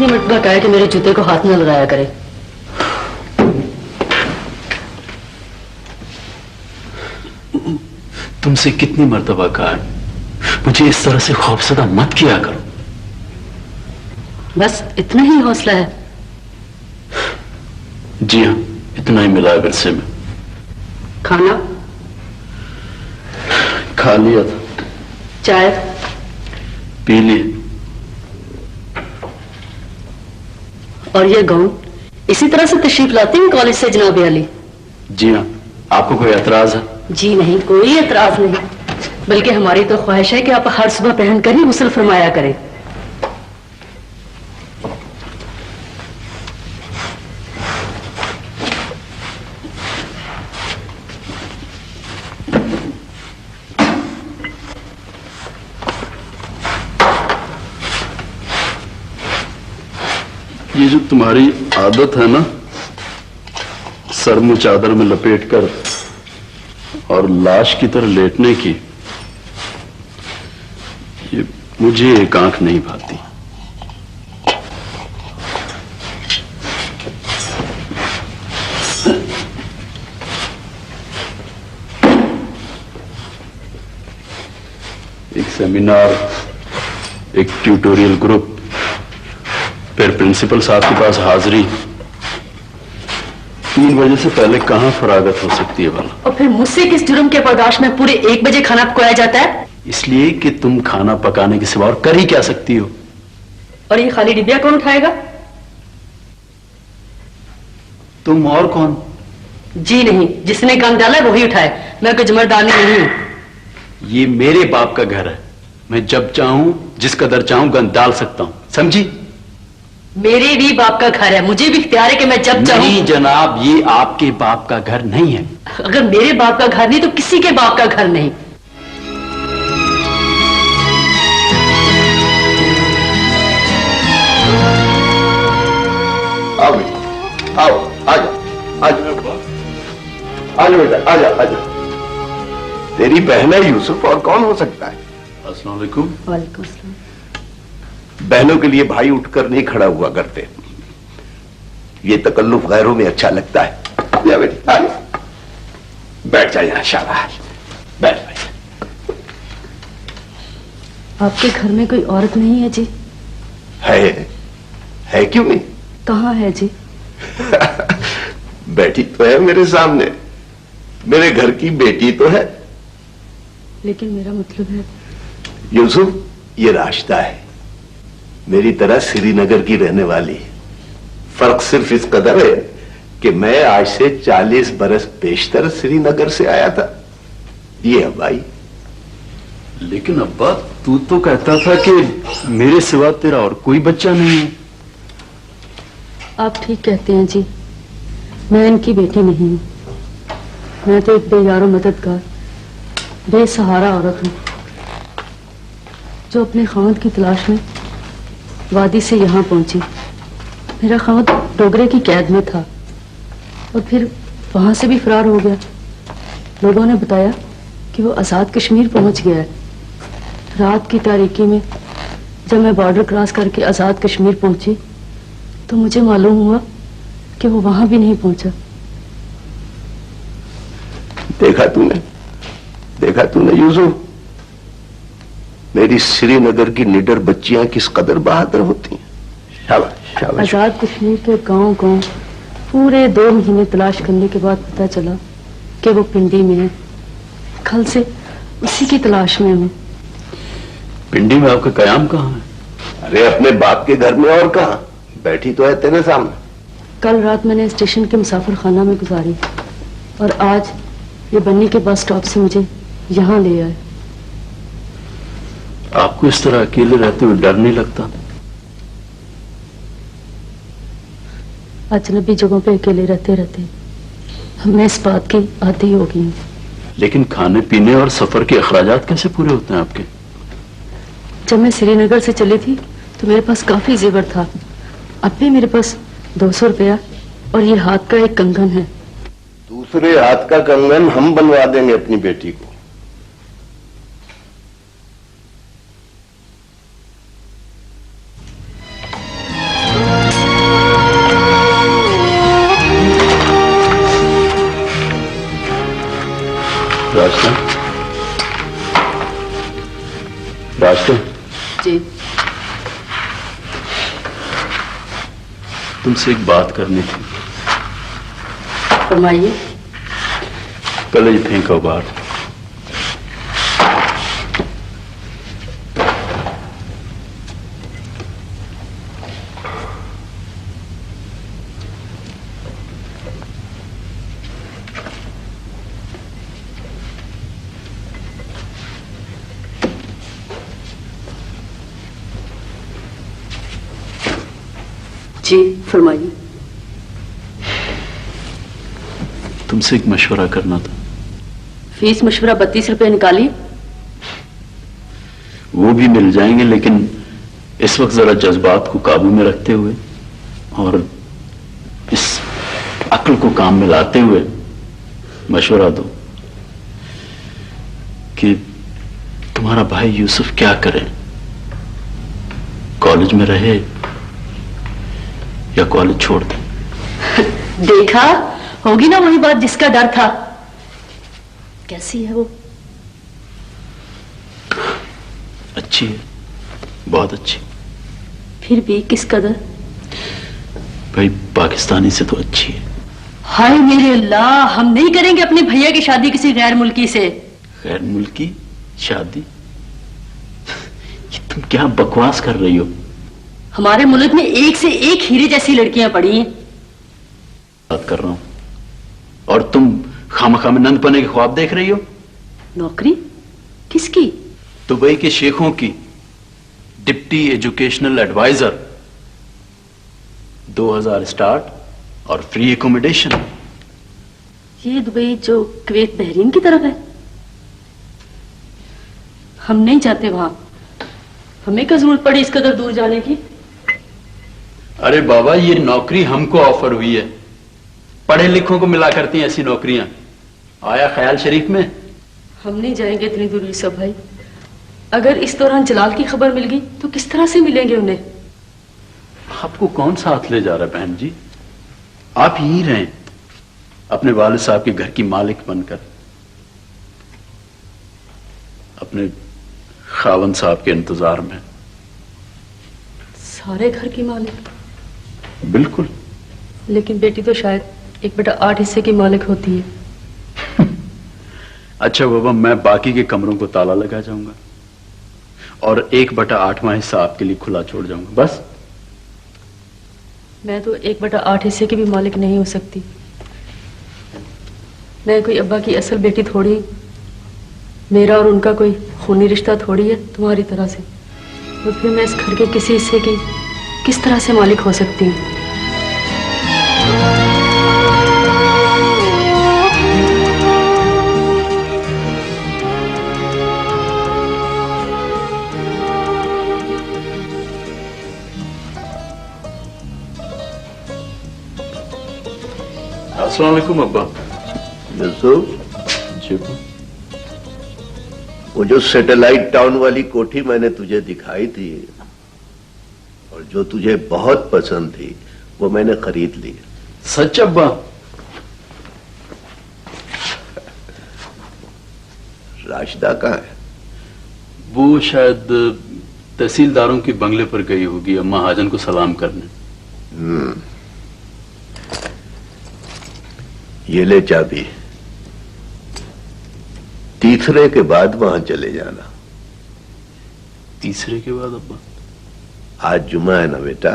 कितनी मरतबा कहा है कि मेरे जूते को हाथ न लगाया करे। तुमसे कितनी मरतबा कहा है मुझे इस तरह से खौफजदा मत किया करो। बस इतना ही हौसला है? जी हाँ, इतना ही मिला है विरसे में। खाना खा लिया था। चाय पी लिए। और ये गाउन इसी तरह से तशरीफ लाते हैं कॉलेज से जनाब अली? जी हाँ। आपको कोई एतराज है? जी नहीं, कोई एतराज नहीं, बल्कि हमारी तो ख्वाहिश है कि आप हर सुबह पहनकर ही गुस्ल फरमाया करें। ये जो तुम्हारी आदत है ना, सर मुंह चादर में लपेटकर और लाश की तरह लेटने की, ये मुझे एक आंख नहीं भाती। एक सेमिनार, एक ट्यूटोरियल ग्रुप, फिर प्रिंसिपल साहब के पास हाजिरी। 3 बजे से पहले कहां फरागत हो सकती है भला? और फिर मुझसे किस जुर्म के बर्दाश्त में पूरे 1 बजे खाना पकाया जाता है? इसलिए कि तुम खाना पकाने के सिवा और कर ही क्या सकती हो। और ये खाली डिबिया कौन उठाएगा? तुम और कौन? जी नहीं, जिसने काम डाला है वही उठाए, मैं कोई जमरदानी नहीं हूं। ये मेरे बाप का घर है, मैं जब चाहूं जिस कदर चाहूं गंद डाल सकता हूं, समझी? मेरे भी बाप का घर है, मुझे भी इख्तियार है कि मैं जब चाहूं। नहीं जनाब, ये आपके बाप का घर नहीं है। अगर मेरे बाप का घर नहीं तो किसी के बाप का घर नहीं। आओ बेटा, आओ, आजा, आजा, आजा बेटा, आजा, आजा। तेरी बहन है यूसुफ, और कौन हो सकता है? अस्सलाम वालेकुम। वालेकुम अस्सलाम। बहनों के लिए भाई उठकर नहीं खड़ा हुआ करते, ये तकल्लुफ गैरों में अच्छा लगता है। या बेटा, बैठ जा यहाँ, शाबाश, बैठ बैठ। आपके घर में कोई औरत नहीं है जी? है क्यों नहीं? कहाँ है जी? बैठी तो है मेरे सामने, मेरे घर की बेटी तो है। लेकिन मेरा मतलब है यूसुफ, ये राशिदा है, मेरी तरह श्रीनगर की रहने वाली। फर्क सिर्फ इस कदर है कि मैं आज से 40 बरस पेशतर श्रीनगर से आया था। ये है भाई। लेकिन अब्बा, तू तो कहता था कि मेरे सिवा तेरा और कोई बच्चा नहीं है। आप ठीक कहते हैं जी, मैं इनकी बेटी नहीं हूँ। मैं तो एक बेयारो मददगार, बेसहारा औरत हूँ जो अपने खामद की तलाश में वादी से यहाँ पहुंची। मेरा खामद डोगरे की कैद में था और फिर वहां से भी फरार हो गया। लोगों ने बताया कि वो आज़ाद कश्मीर पहुंच गया है। रात की तारीकी में जब मैं बॉर्डर क्रॉस करके आज़ाद कश्मीर पहुंची तो मुझे मालूम हुआ कि वो वहां भी नहीं पहुंचा। देखा तूने यूसुफ, मेरी श्रीनगर की निडर बच्चियां किस कदर बहादुर होती हैं। शाबाश, शाबाश। आजाद कश्मीर के गांव पूरे 2 महीने तलाश करने के बाद पता चला कि वो पिंडी में है। कल से उसी की तलाश में हूँ। पिंडी में आपका कयाम कहाँ है? अरे अपने बाप के घर में, और कहां? बैठी तो है तेरे सामने। कल रात मैंने स्टेशन के मुसाफिर खाना में गुजारी और आज ये बन्नी के बस स्टॉप से मुझे यहाँ ले आए। आपको इस तरह अकेले रहते हुए डर नहीं लगता? अजनबी जगहों पे अकेले रहते रहते मैं इस बात की आदी हो गई हूँ। लेकिन खाने पीने और सफर के अखराजात कैसे पूरे होते हैं आपके? जब मैं श्रीनगर से चली थी तो मेरे पास काफी जेवर था। अब भी मेरे पास 200 रुपया और ये हाथ का एक कंगन है। दूसरे हाथ का कंगन हम बनवा देंगे अपनी बेटी को। रास्ते जी तुमसे एक बात करनी थी। फरमाइए। कलेज फेंको बाहर। जी फरमाइए। तुमसे एक मशवरा करना था। फीस मशवरा 32 रुपए निकाली। वो भी मिल जाएंगे, लेकिन इस वक्त जरा जज्बात को काबू में रखते हुए और इस अक्ल को काम में लाते हुए मशवरा दो कि तुम्हारा भाई यूसुफ क्या करे, कॉलेज में रहे या कॉलेज छोड़ दे। देखा, होगी ना वही बात जिसका डर था। कैसी है वो? अच्छी है, बहुत अच्छी। फिर भी किस कदर? भाई पाकिस्तानी से तो अच्छी है। हाय मेरे अल्लाह, हम नहीं करेंगे अपने भैया की शादी किसी गैर मुल्की से। गैर मुल्की शादी? तुम क्या बकवास कर रही हो? हमारे मुल्क में एक से एक हीरे जैसी लड़कियां पड़ी हैं। बात कर रहा हूं और तुम खामखा में नंद पने के ख्वाब देख रही हो। नौकरी किसकी? दुबई के शेखों की, डिप्टी एजुकेशनल एडवाइजर, 2000 स्टार्ट और फ्री एकोमोडेशन। ये दुबई जो कुवैत बहरीन की तरफ है? हम नहीं जाते वहां। हमें क्या जरूरत पड़ी इस कदर दूर जाने की? अरे बाबा, ये नौकरी हमको ऑफर हुई है। पढ़े लिखों को मिला करती हैं ऐसी नौकरियां। आया ख्याल शरीफ में? हम नहीं जाएंगे इतनी दूर यूसुफ भाई। अगर इस दौरान जलाल की खबर मिल गई तो किस तरह से मिलेंगे उन्हें? आपको कौन साथ ले जा रहा है बहन जी? आप यहीं रहें, अपने वालिद साहब के घर की मालिक बनकर, अपने खावन साहब के इंतजार में। सारे घर की मालिक? बिल्कुल। लेकिन बेटी तो शायद 1/8 हिस्से की मालिक होती है। अच्छा बाबा, मैं बाकी के कमरों को ताला लगा जाऊंगा और 1/8वां हिस्सा आपके लिए खुला छोड़ जाऊंगा, बस। मैं तो 1/8 हिस्से की भी मालिक नहीं हो सकती। मैं कोई अब्बा की असल बेटी थोड़ी, मेरा और उनका कोई खूनी रिश्ता थोड़ी है तुम्हारी तरह से। तो फिर मैं इस घर के किसी हिस्से की किस तरह से मालिक हो सकती हूँ? अस्सलाम वालेकुम अब्बा। यूसुफ, जी। वो जो सैटेलाइट टाउन वाली कोठी मैंने तुझे दिखाई थी और जो तुझे बहुत पसंद थी, वो मैंने खरीद ली। सच अब्बा? राशिदा कहाँ है? वो शायद तहसीलदारों के बंगले पर गई होगी अम्मा हाजन को सलाम करने। ये ले चाबी। तीसरे के बाद वहां चले जाना। तीसरे के बाद अब्बा? आज जुमा है ना बेटा,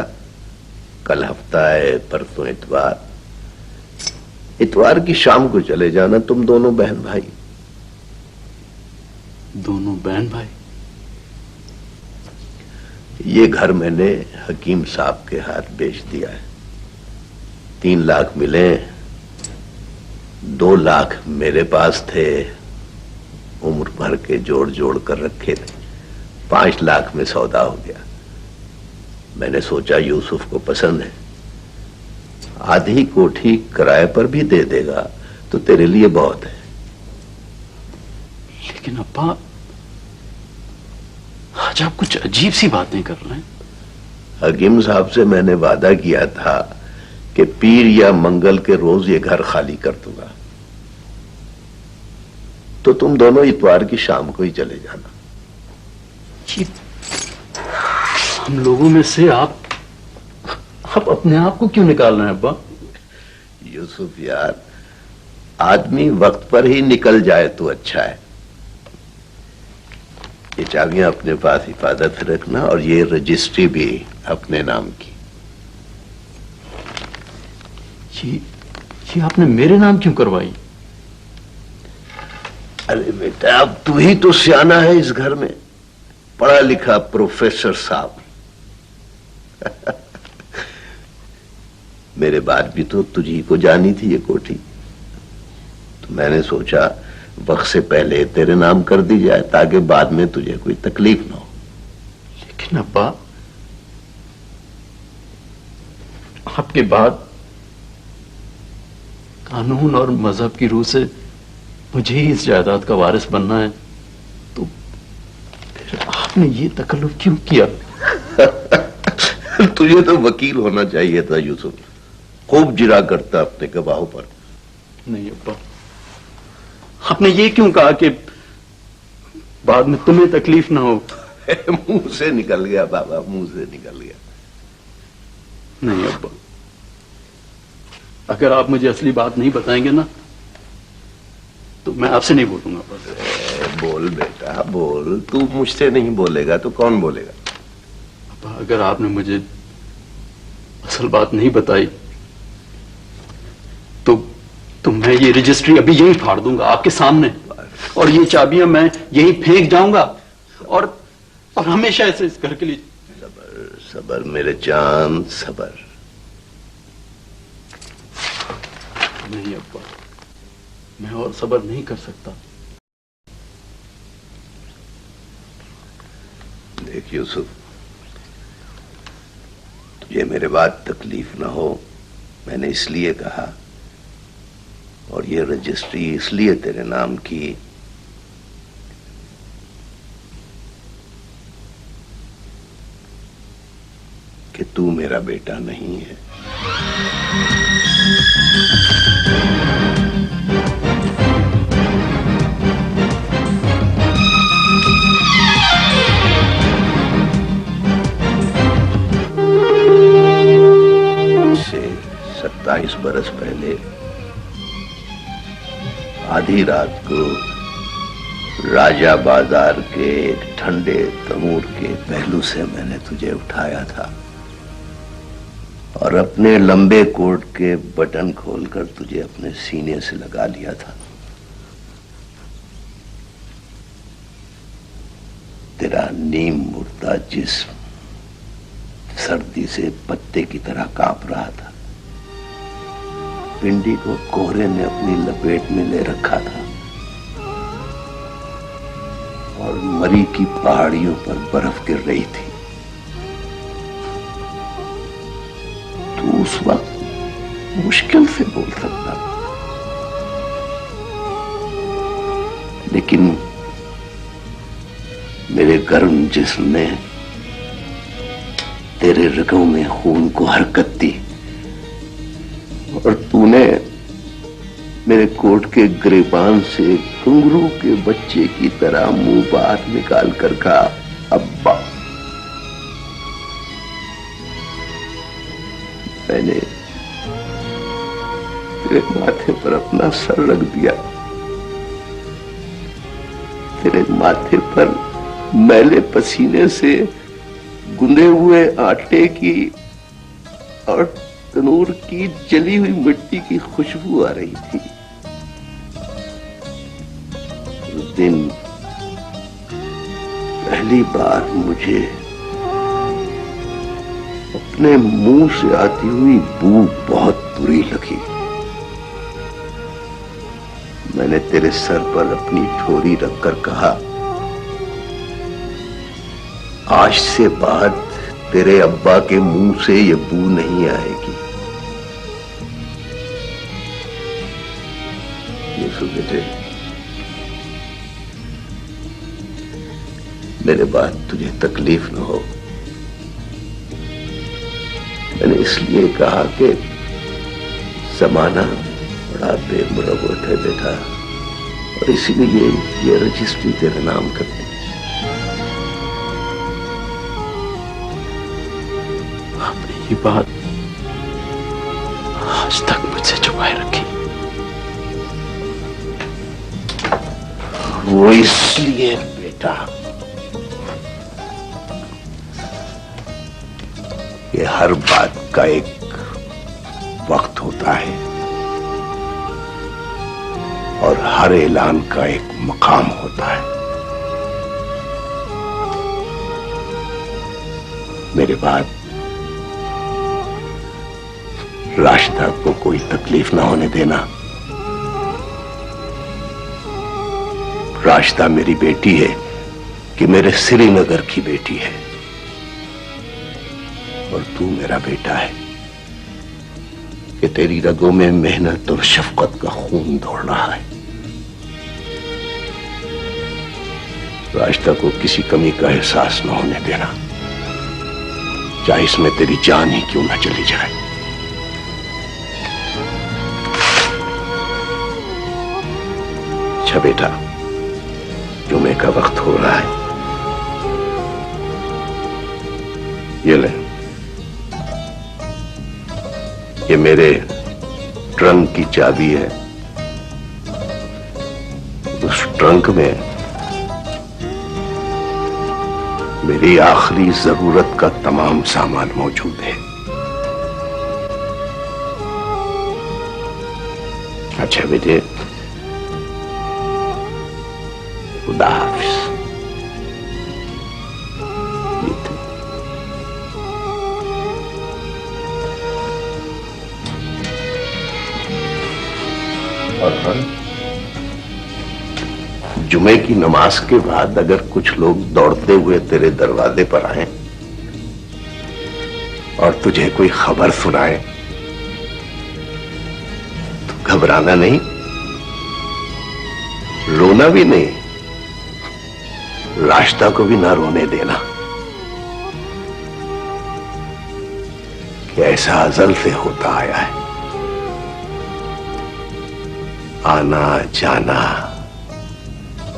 कल हफ्ता है, परसों इतवार। इतवार की शाम को चले जाना तुम दोनों बहन भाई। दोनों बहन भाई? ये घर मैंने हकीम साहब के हाथ बेच दिया है। 3 लाख मिले, 2 लाख मेरे पास थे, उम्र भर के जोड़ जोड़ कर रखे थे। 5 लाख में सौदा हो गया। मैंने सोचा यूसुफ को पसंद है, आधी कोठी किराए पर भी दे देगा तो तेरे लिए बहुत है। लेकिन अब्बा, आज आप कुछ अजीब सी बातें कर रहे हैं। हकीम साहब से मैंने वादा किया था कि पीर या मंगल के रोज ये घर खाली कर दूंगा, तो तुम दोनों इतवार की शाम को ही चले जाना। ये हम लोगों में से आप अपने आप को क्यों निकाल रहे हैं अब्बा? यूसुफ यार, आदमी वक्त पर ही निकल जाए तो अच्छा है। ये चाबियां अपने पास हिफाजत से रखना और ये रजिस्ट्री भी अपने नाम की। ये आपने मेरे नाम क्यों करवाई? अरे बेटा, अब तू ही तो सियाना है इस घर में, पढ़ा लिखा प्रोफेसर साहब। मेरे बाद भी तो तुझी को जानी थी ये कोठी, तो मैंने सोचा वक्त से पहले तेरे नाम कर दी जाए ताकि बाद में तुझे कोई तकलीफ ना हो। लेकिन अब्बा, आपके बाद कानून और मजहब की रूह से मुझे ही इस जायदाद का वारिस बनना है, तो फिर आपने ये तकल्लुफ क्यों किया? तुझे तो वकील होना चाहिए था यूसुफ, खूब जिरा करता अपने गवाहों पर। नहीं अब्बा, आपने ये क्यों कहा कि बाद में तुम्हें तकलीफ ना हो? मुंह से निकल गया बाबा, मुंह से निकल गया। नहीं अब्बा, अगर आप मुझे असली बात नहीं बताएंगे ना तो मैं आपसे नहीं बोलूंगा। बस बोल बेटा बोल, तू मुझसे नहीं बोलेगा तो कौन बोलेगा? अब्बा, अगर आपने मुझे असल बात नहीं बताई तो मैं ये रजिस्ट्री अभी यहीं फाड़ दूंगा आपके सामने, और ये चाबियां मैं यहीं फेंक जाऊंगा और हमेशा ऐसे इस घर के लिए। सबर सबर मेरे चांद, सबर। नहीं अब्बा, मैं और सबर नहीं कर सकता। देख यूसुफ, तुझे मेरे बाद तकलीफ ना हो मैंने इसलिए कहा, और ये रजिस्ट्री इसलिए तेरे नाम की कि तू मेरा बेटा नहीं है। से 27 बरस पहले आधी रात को राजा बाजार के एक ठंडे तनूर के पहलू से मैंने तुझे उठाया था और अपने लंबे कोट के बटन खोलकर तुझे अपने सीने से लगा लिया था। तेरा नीम मुर्दा जिस्म सर्दी से पत्ते की तरह कांप रहा था। पिंडी को कोहरे ने अपनी लपेट में ले रखा था और मरी की पहाड़ियों पर बर्फ गिर रही थी। तू उस वक्त मुश्किल से बोल सकता था, लेकिन मेरे गर्म जिस्म ने तेरे रगों में खून को हरकत दी और तूने मेरे कोट के गिरेबान से घुंघरू के बच्चे की तरह मुंह बाहर निकाल कर कहा, अब्बा। मैंने तेरे माथे पर अपना सर रख दिया। तेरे माथे पर मैले पसीने से गुंदे हुए आटे की और तनूर की जली हुई मिट्टी की खुशबू आ रही थी। उस दिन पहली बार मुझे अपने मुंह से आती हुई बू बहुत बुरी लगी। मैंने तेरे सर पर अपनी ठोरी रखकर कहा, आज से बाद तेरे अब्बा के मुंह से ये बू नहीं आएगी। यूसुफ बेटे, मेरे बाद तुझे तकलीफ न हो मैंने इसलिए कहा कि जमाना बड़ा बेमुरवत है बेटा, और इसीलिए ये रजिस्ट्री तेरे नाम कर दी। ये बात आज तक मुझसे छुपाए रखी। वो इसलिए बेटा कि हर बात का एक वक्त होता है और हर ऐलान का एक मकाम होता है। मेरे बाद राशिदा को कोई तकलीफ ना होने देना। राशिदा मेरी बेटी है कि मेरे श्रीनगर की बेटी है, और तू मेरा बेटा है कि तेरी रगों में मेहनत और शफकत का खून दौड़ रहा है। राशिदा को किसी कमी का एहसास न होने देना, चाहे इसमें तेरी जान ही क्यों ना चली जाए। अच्छा बेटा, जुमे का वक्त हो रहा है, ये ले, ये मेरे ट्रंक की चाबी है। उस ट्रंक में मेरी आखिरी जरूरत का तमाम सामान मौजूद है। अच्छा बेटे, खुदा हाफिज। और जुमे की नमाज के बाद अगर कुछ लोग दौड़ते हुए तेरे दरवाजे पर आए और तुझे कोई खबर सुनाए तो घबराना नहीं, रोना भी नहीं, राशिदा को भी ना रोने देना कि ऐसा अज़ल से होता आया है। आना जाना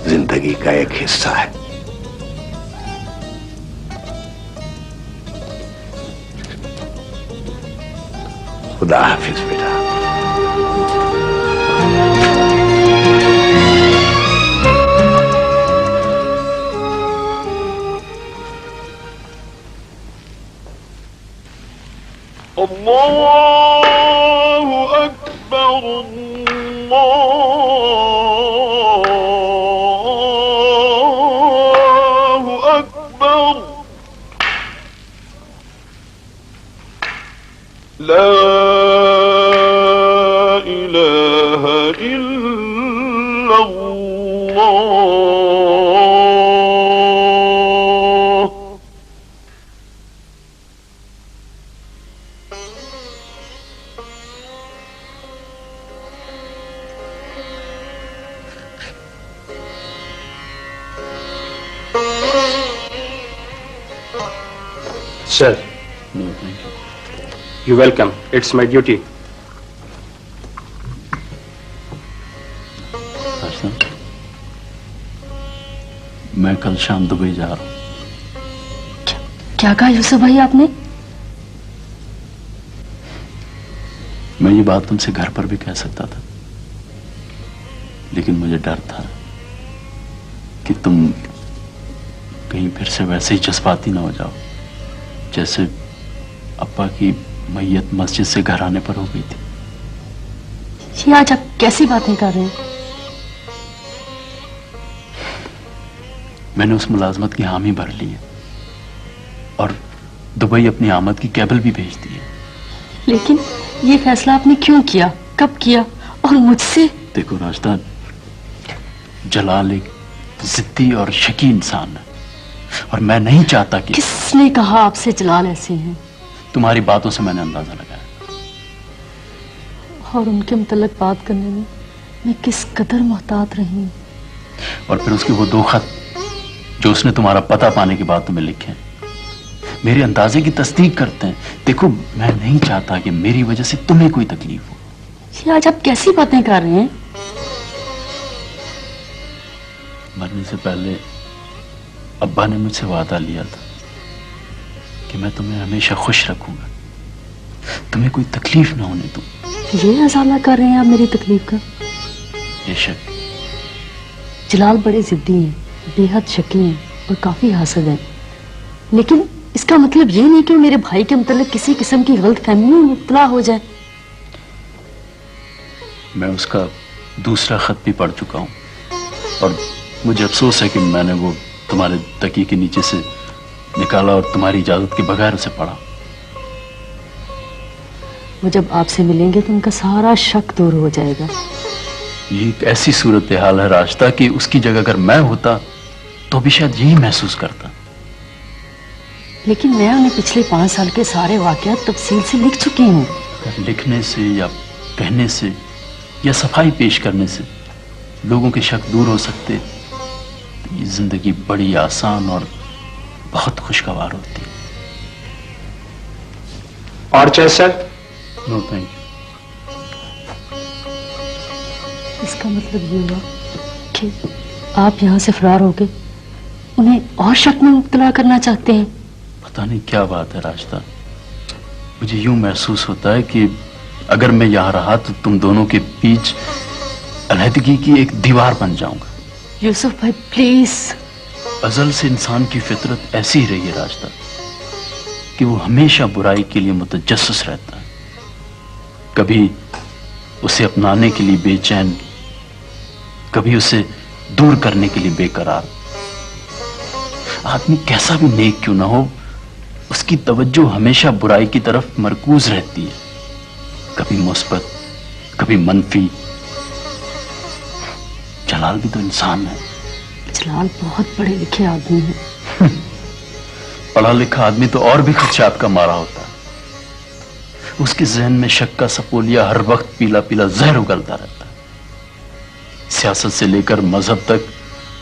जिंदगी का एक हिस्सा है। खुदा हाफिज बेटा। अल्लाहु अकबर, अल्लाहु अकबर, ला इलाहा इल्लल्लाह। Sir, no thank you. you're welcome. It's my duty. Rashida, मैं कल शाम दुबई जा रहा हूं। क्या कहा यूसुफ भाई आपने? मैं ये बात तुमसे घर पर भी कह सकता था, लेकिन मुझे डर था कि तुम कहीं फिर से वैसे ही जज्बाती ना हो जाओ जैसे अब्बा की मैयत मस्जिद से घर आने पर हो गई थी। ये आज आप कैसी बातें कर रहे हैं? मैंने उस मुलाजमत की हामी भर ली है और दुबई अपनी आमद की केबल भी भेज दी है। लेकिन ये फैसला आपने क्यों किया, कब किया और मुझसे? देखो राशिदा, जलाल एक जिद्दी और शकी इंसान है और मैं नहीं चाहता कि किसने कहा आपसे जलाल ऐसे हैं? तुम्हारी बातों से मैंने अंदाजा लगाया। और उनके मुतल्लिक बात करने में मैं किस कदर मोहतात रही हूं। और फिर उसके वो 2 खत जो उसने तुम्हारा पता पाने के बाद तुम्हें लिखे हैं, मेरे अंदाजे की तस्दीक करते हैं। देखो, मैं नहीं चाहता कि मेरी वजह से तुम्हें कोई तकलीफ हो। ये आज आप कैसी बातें कर रहे हैं? मरने से पहले अब्बा ने मुझसे वादा लिया था कि मैं तुम्हें हमेशा खुश रखूंगा। तुम्हें कोई तकलीफ ना होने दूं। ये असाला कर रहे हैं आप मेरी तकलीफ का? बेशक। जलाल बड़े जिद्दी हैं, बेहद शकी हैं और काफी हासद हैं, लेकिन इसका मतलब ये नहीं कि वो मेरे भाई के मतलब किसी किस्म की गलत फहमी में मुब्तला हो जाए। मैं उसका दूसरा खत भी पढ़ चुका हूं और मुझे अफसोस है कि मैंने वो तुम्हारे तकिए के नीचे से निकाला और तुम्हारी इजाजत के बगैर उसे पढ़ा। वो जब आपसे मिलेंगे तो उनका सारा शक दूर हो जाएगा। ये एक ऐसी सूरत हाल है रास्ता कि उसकी जगह अगर मैं होता तो भी शायद यही महसूस करता। लेकिन मैं उन्हें पिछले 5 साल के सारे वाकयात तफसील से लिख चुकी हूँ। लिखने से या कहने से या सफाई पेश करने से लोगों के शक दूर हो सकते तो ये जिंदगी बड़ी आसान और बहुत खुशगवार होती। और चाहे सर? No thank you. इसका मतलब ये हुआ कि आप यहाँ से फरार हो गए, उन्हें और शक में मुब्तला करना चाहते हैं। पता नहीं क्या बात है रास्ता, मुझे यूं महसूस होता है कि अगर मैं यहाँ रहा तो तुम दोनों के बीच अलहदगी की एक दीवार बन जाऊंगा। यूसुफ भाई प्लीज। अजल से इंसान की फितरत ऐसी ही रही है रास्ता कि वो हमेशा बुराई के लिए मुतजस्सिस रहता है, कभी उसे अपनाने के लिए बेचैन, कभी उसे दूर करने के लिए बेकरार। आदमी कैसा भी नेक क्यों ना हो, उसकी तवज्जो हमेशा बुराई की तरफ मरकूज रहती है, कभी मुस्बत कभी मनफी। जलाल भी तो इंसान है। जलाल बहुत पढ़े लिखे आदमी है। पढ़ा लिखा आदमी तो और भी खदशात का मारा होता है। उसके जहन में शक का सपोलिया हर वक्त पीला पीला जहर उगलता रहता है। सियासत से लेकर मजहब तक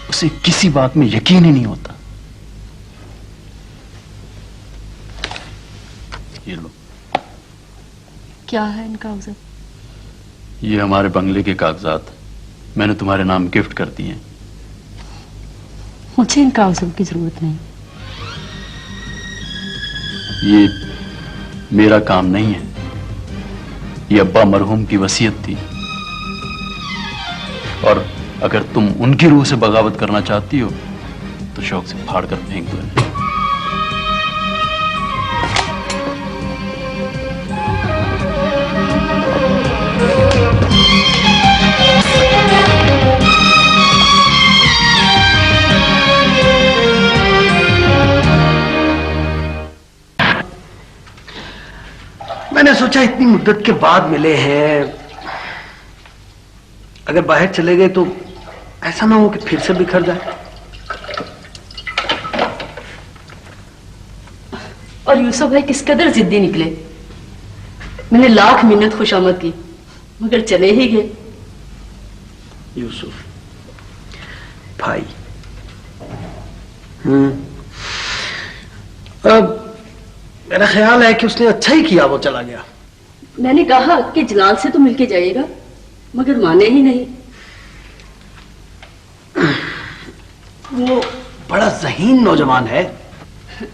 उसे किसी बात में यकीन ही नहीं होता। ये लो। क्या है इन कागजात? ये हमारे बंगले के कागजात मैंने तुम्हारे नाम गिफ्ट कर दिए हैं। मुझे इन कागजात की जरूरत नहीं। ये मेरा काम नहीं है, ये अब्बा मरहूम की वसीयत थी और अगर तुम उनकी रूह से बगावत करना चाहती हो तो शौक से फाड़ कर फेंक दो इन्हें। मैंने सोचा इतनी मुद्दत के बाद मिले हैं, अगर बाहर चले गए तो ऐसा ना हो कि फिर से बिखर जाए। और यूसुफ भाई किस कदर जिद्दी निकले। मैंने लाख मिन्नत खुशामद की मगर चले ही गए। यूसुफ भाई, अब मेरा ख्याल है कि उसने अच्छा ही किया वो चला गया। मैंने कहा कि जलाल से तो मिलके जाइएगा मगर माने ही नहीं। वो बड़ा ज़हीन नौजवान है।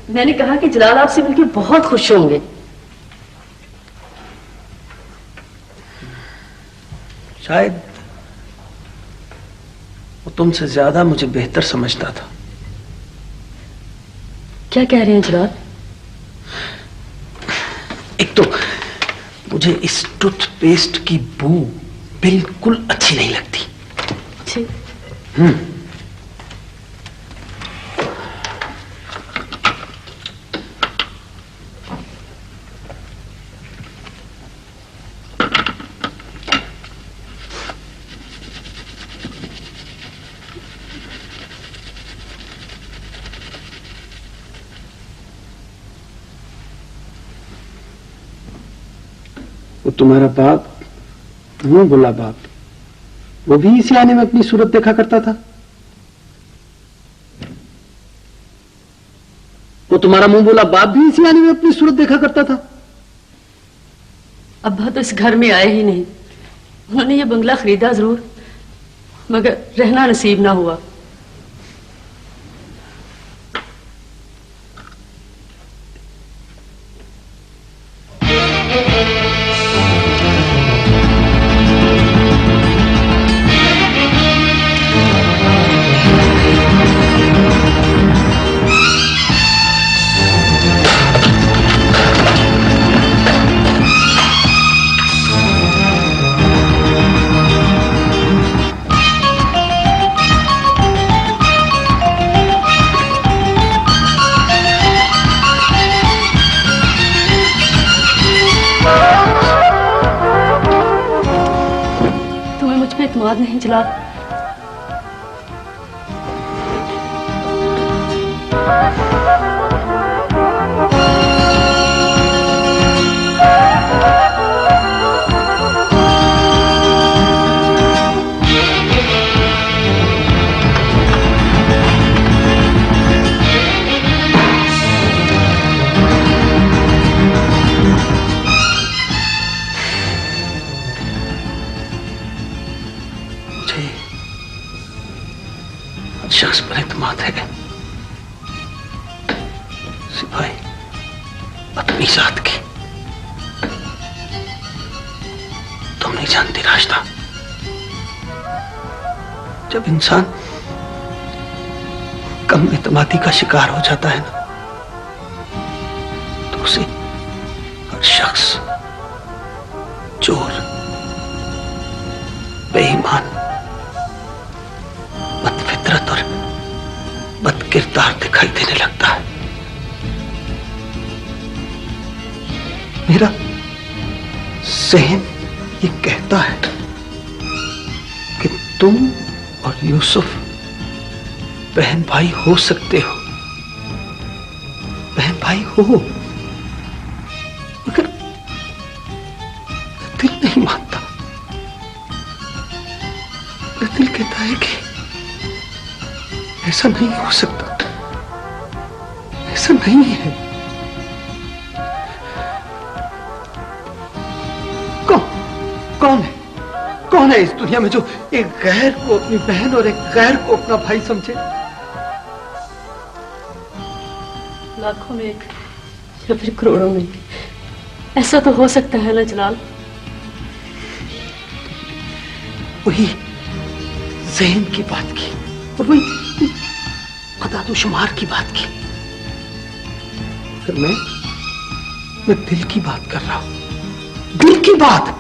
मैंने कहा कि जलाल आपसे मिलके बहुत खुश होंगे। शायद वो तुमसे ज्यादा मुझे बेहतर समझता था। क्या कह रहे हैं जलाल? एक तो मुझे इस टूथपेस्ट की बू बिल्कुल अच्छी नहीं लगती। ठीक। वो तुम्हारा बाप, मुंह बोला बाप, वो भी इसी आने में अपनी सूरत देखा करता था। वो तुम्हारा मुंह बोला बाप भी इसी आने में अपनी सूरत देखा करता था। अब्बा तो इस घर में आए ही नहीं। उन्होंने ये बंगला खरीदा जरूर मगर रहना नसीब ना हुआ। दामाद नहीं जलाल। शख्स पर एतमाद है सिपाही अपनी जात की। तुम नहीं जानती रास्ता, जब इंसान कम एतमादी का शिकार हो जाता है ना, तो उसे हर शख्स चोर, बेईमान, बदफितरत और बदकिरदार दिखाई देने लगता है। मेरा ज़हन ये कहता है कि तुम और यूसुफ बहन भाई हो सकते हो, बहन भाई हो, मगर दिल नहीं मानता। दिल कहता है कि ऐसा नहीं हो सकता, ऐसा नहीं है। कौन है इस दुनिया में जो एक गैर को अपनी बहन और एक गैर को अपना भाई समझे? लाखों में एक या फिर करोड़ों में, ऐसा तो हो सकता है ना जलाल। वही ज़हन की बात की और वही अदाद-ओ-शुमार की बात की। फिर मैं दिल की बात कर रहा हूं, दिल की बात।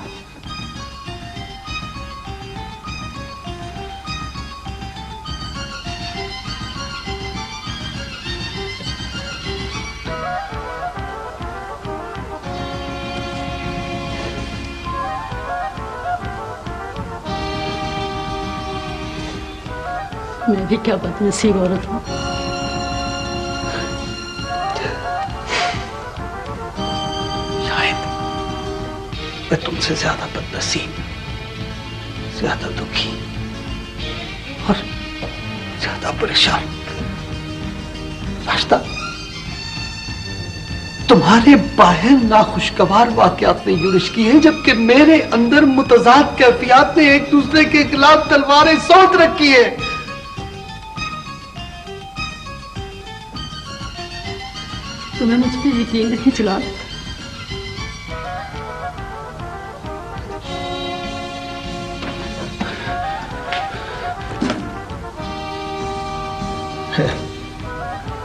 मैं भी क्या बदनसीब औरत हूं। शायद मैं तुमसे ज्यादा बदनसीब, ज्यादा दुखी और ज्यादा परेशान। रास्ता, तुम्हारे बाहर नाखुशगवार वाकयात ने यूरिश की है, जबकि मेरे अंदर मुतजाद कैफियत ने एक दूसरे के खिलाफ तलवारें सोच रखी है। तुम्हें मुझ पर यकीन नहीं जलाल?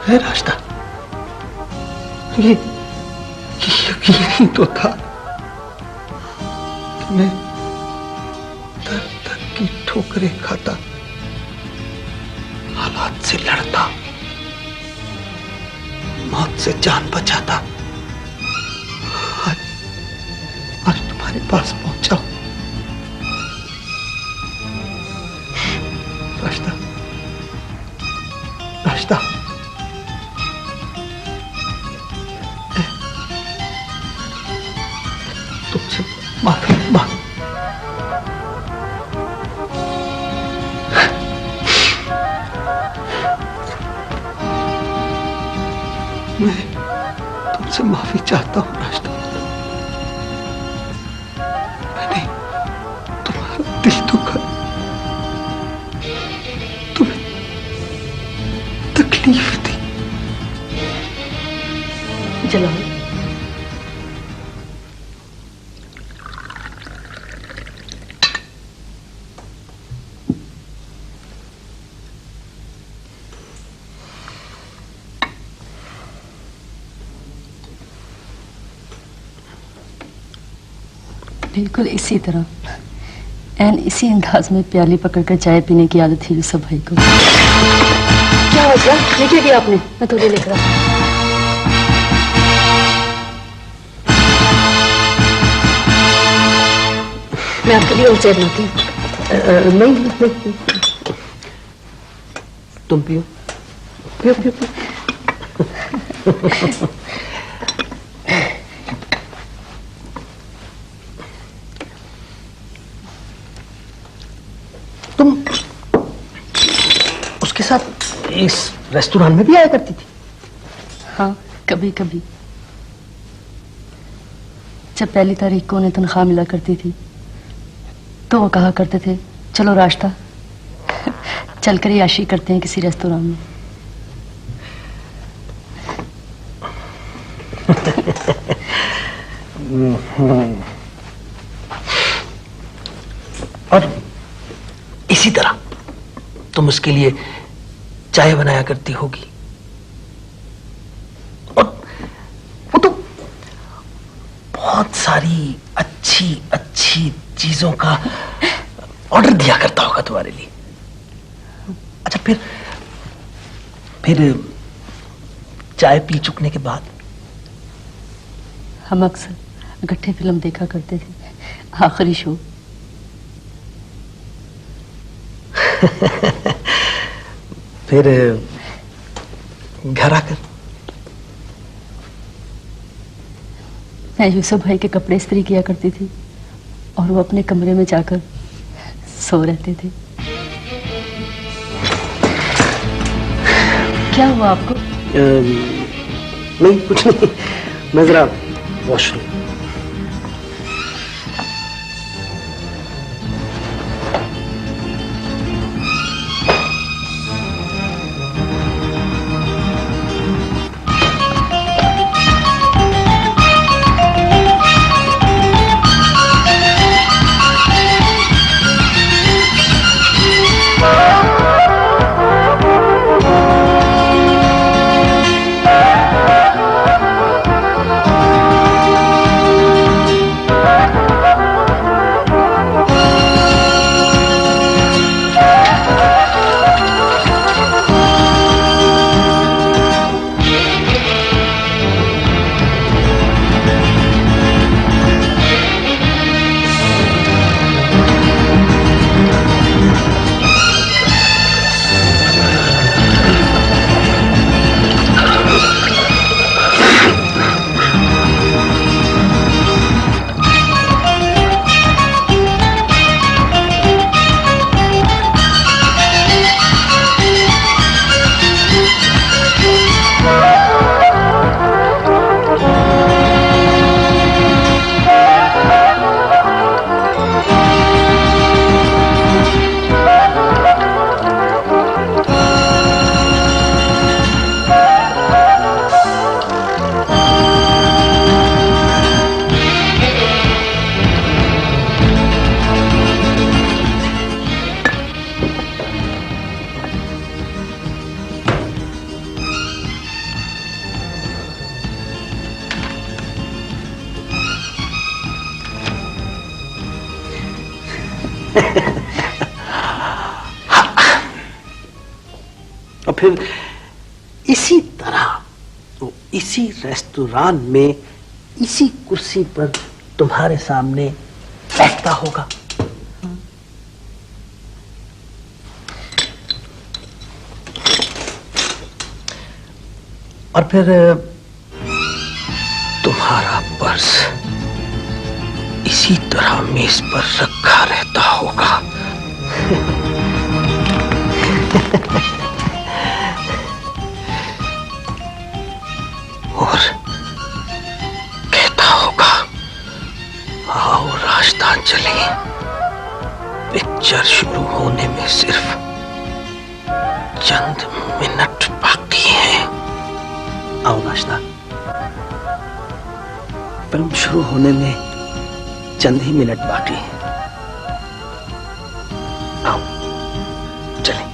है रास्ता, ये यकीन ही तो था कि मैं दर दर की ठोकरें खाता, हालात से लड़ता, मौत से जान बचाता, आज तुम्हारे पास पहुंचा। रास्ता, रास्ता, तुमसे माफी मांग। मैं तुमसे माफी चाहता हूं रास्ता। मैंने तुम्हारा दिल दुखा, तुम्हें तकलीफ दी। जलाल, बिल्कुल इसी तरह, एन इसी अंदाज में प्याली पकड़कर चाय पीने की आदत थी यूसुफ भाई को। क्या हो गया? लेके गया आपने? मैं तो ले लेकर आ। मैं आपके लिए और चाय बनाती हूँ। नहीं नहीं, नहीं। तुम पियो पियो पियो, पियो। तुम उसके साथ इस रेस्टोरेंट में भी आया करती थी? हाँ, कभी कभी। जब पहली तारीख को उन्हें तनख्वाह मिला करती थी तो वो कहा करते थे, चलो रास्ता चलकर याशी करते हैं किसी रेस्टोरेंट में। और इसी तरह तुम उसके लिए चाय बनाया करती होगी। और वो तो बहुत सारी अच्छी अच्छी चीजों का ऑर्डर दिया करता होगा तुम्हारे लिए। अच्छा, फिर चाय पी चुकने के बाद हम अक्सर इकट्ठे फिल्म देखा करते थे, आखिरी शो। फिर घर आकर मैं यूसुफ भाई के कपड़े इस्त्री किया करती थी और वो अपने कमरे में जाकर सो रहते थे। क्या हुआ आपको? नहीं, कुछ नहीं। मैं जरा वॉशरूम। और फिर इसी तरह तो इसी रेस्टोरेंट में इसी कुर्सी पर तुम्हारे सामने बैठता होगा। और फिर तुम्हारा पर्स इसी तरह मेज पर रखा रहता होगा। और कहता होगा, आओ रास्ता चले, पिक्चर शुरू होने में सिर्फ चंद मिनट बाकी हैं। आओ नाश्ता, फिल्म शुरू होने में चंद ही मिनट बाकी हैं। आओ चलें।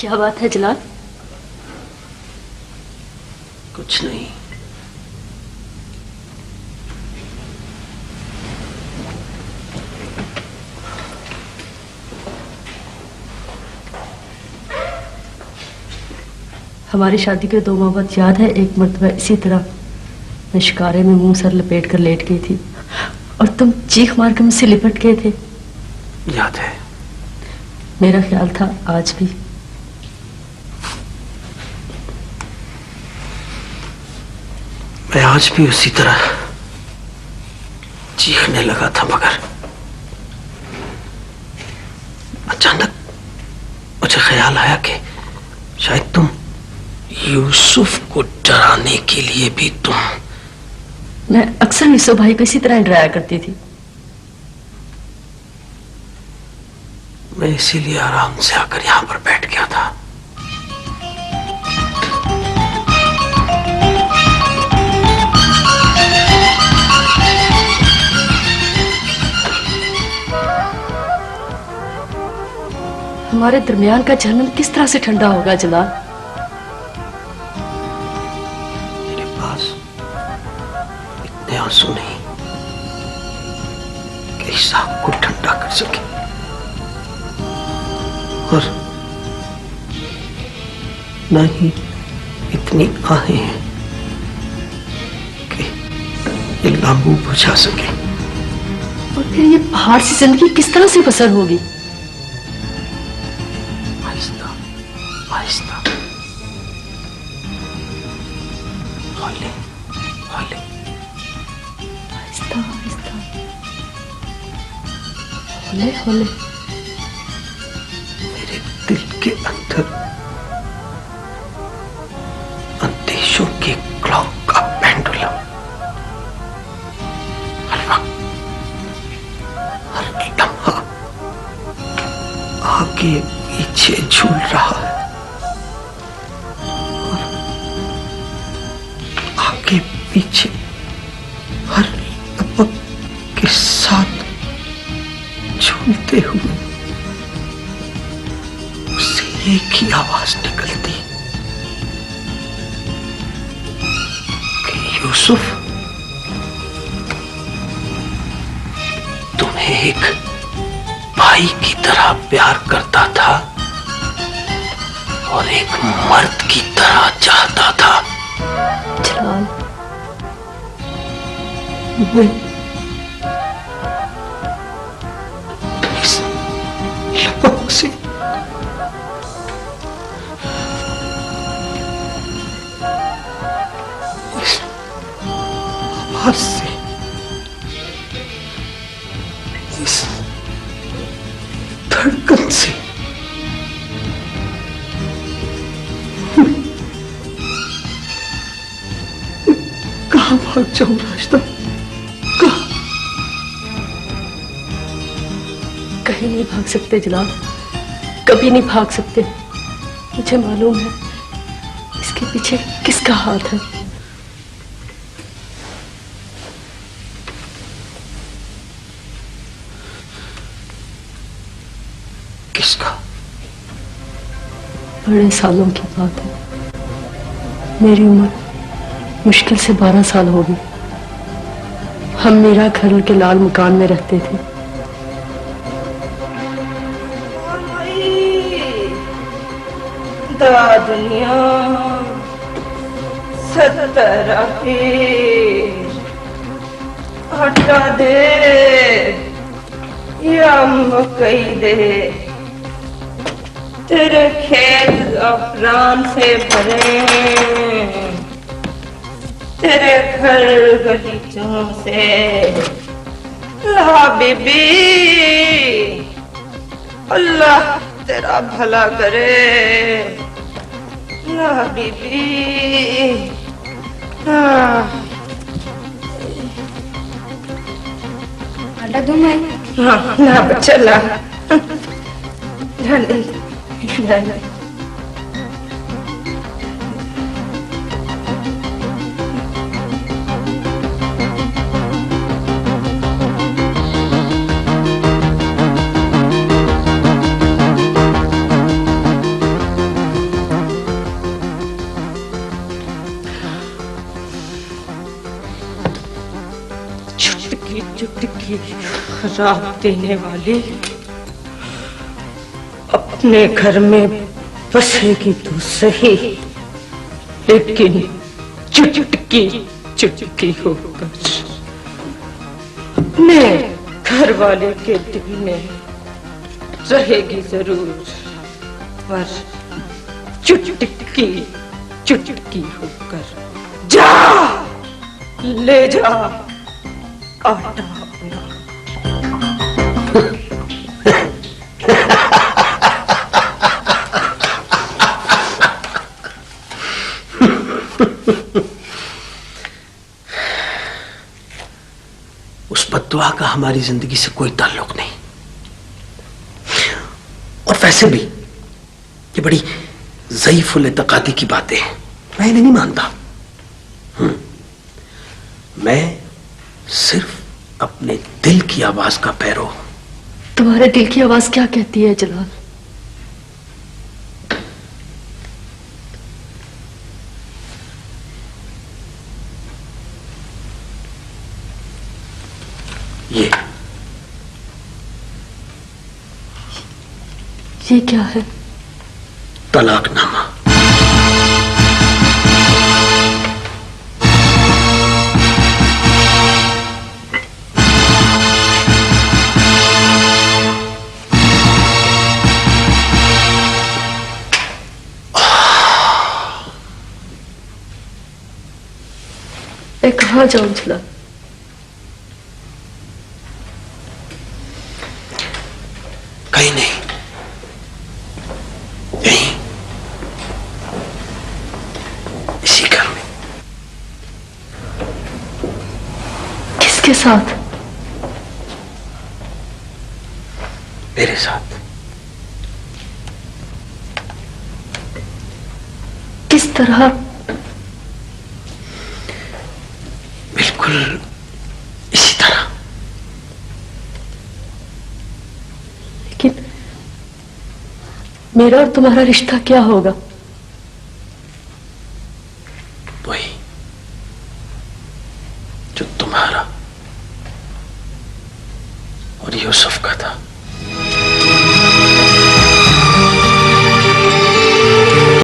क्या बात है जलाल? कुछ नहीं। हमारी शादी के 2 माह बाद याद है एक मर्तबा इसी तरह मैं शिकारे में मुंह सर लपेट कर लेट गई थी और तुम चीख मार के मुझसे लिपट गए थे। याद है। मेरा ख्याल था आज भी। मैं आज भी उसी तरह चीखने लगा था, मगर अचानक मुझे ख्याल आया कि शायद तुम यूसुफ को डराने के लिए भी तुम। मैं अक्सर यूसुफ भाई को इसी तरह डराया करती थी। मैं इसीलिए आराम से आकर यहां पर बैठ गया था। हमारे दरमियान का जहन्नम किस तरह से ठंडा होगा जलाल? मेरे पास इतने आंसू नहीं कि इस आग को ठंडा कर सके, और न ही इतनी आहें हैं कि ये लांबू बुझा सके। और फिर ये पहाड़ सी जिंदगी किस तरह से बसर होगी? आहिस्ता आहिस्ता, हौले हौले, आहिस्ता आहिस्ता, हौले हौले। मेरे दिल के अंदर अंदेशों के क्लॉक का पेंडुलम हर वक्त, हर लम्हा आगे पीछे झूल रहा है, और आगे पीछे हर लपक के साथ झूलते हुए उससे एक ही आवाज निकलती कि यूसुफ, तुम्हें एक भाई की तरह प्यार करता था और एक मर्द की तरह चाहता था। जलाल, मैं इस लपक से इस आवाज से, इस धड़कन से कहां भाग जाऊं रास्ता? कहीं नहीं भाग सकते जलाल, कभी नहीं भाग सकते। मुझे मालूम है इसके पीछे किसका हाथ है। किसका? बड़े सालों की बात है। मेरी उम्र मुश्किल से 12 साल होगी। हम मीरा घर के लाल मकान में रहते थे। दुनिया 70 आटा दे या मकई दे, तेरे खेत अफरान से भरे, तेरे घर गलीचों से। ला बीबी, अल्लाह तेरा भला करे। ला बीबी, आटा दूं मैं? हाँ ना बच्चा ला। चुटकी रात देने वाली अपने घर में बसेगी तो सही, लेकिन चुटकी चुटकी होकर अपने घर वाले के दिल में रहेगी जरूर, पर चुटकी चुटकी होकर। जा ले जा आटा अपना। उस बद्दुआ का हमारी जिंदगी से कोई ताल्लुक नहीं, और वैसे भी ये बड़ी ज़ईफ़ुल इत्तेक़ादी की बातें हैं, मैं इन्हें नहीं मानता। मैं सिर्फ अपने दिल की आवाज का पैरो हूं। तुम्हारे दिल की आवाज क्या कहती है जलाल? ये क्या है? तलाकनामा। मैं कहाँ जाऊं जलाल? कहीं नहीं, यहीं इसी घर में। किसके साथ? मेरे साथ। किस तरह? बिल्कुल इसी तरह। लेकिन मेरा और तुम्हारा रिश्ता क्या होगा? वही जो तुम्हारा और यूसुफ का था।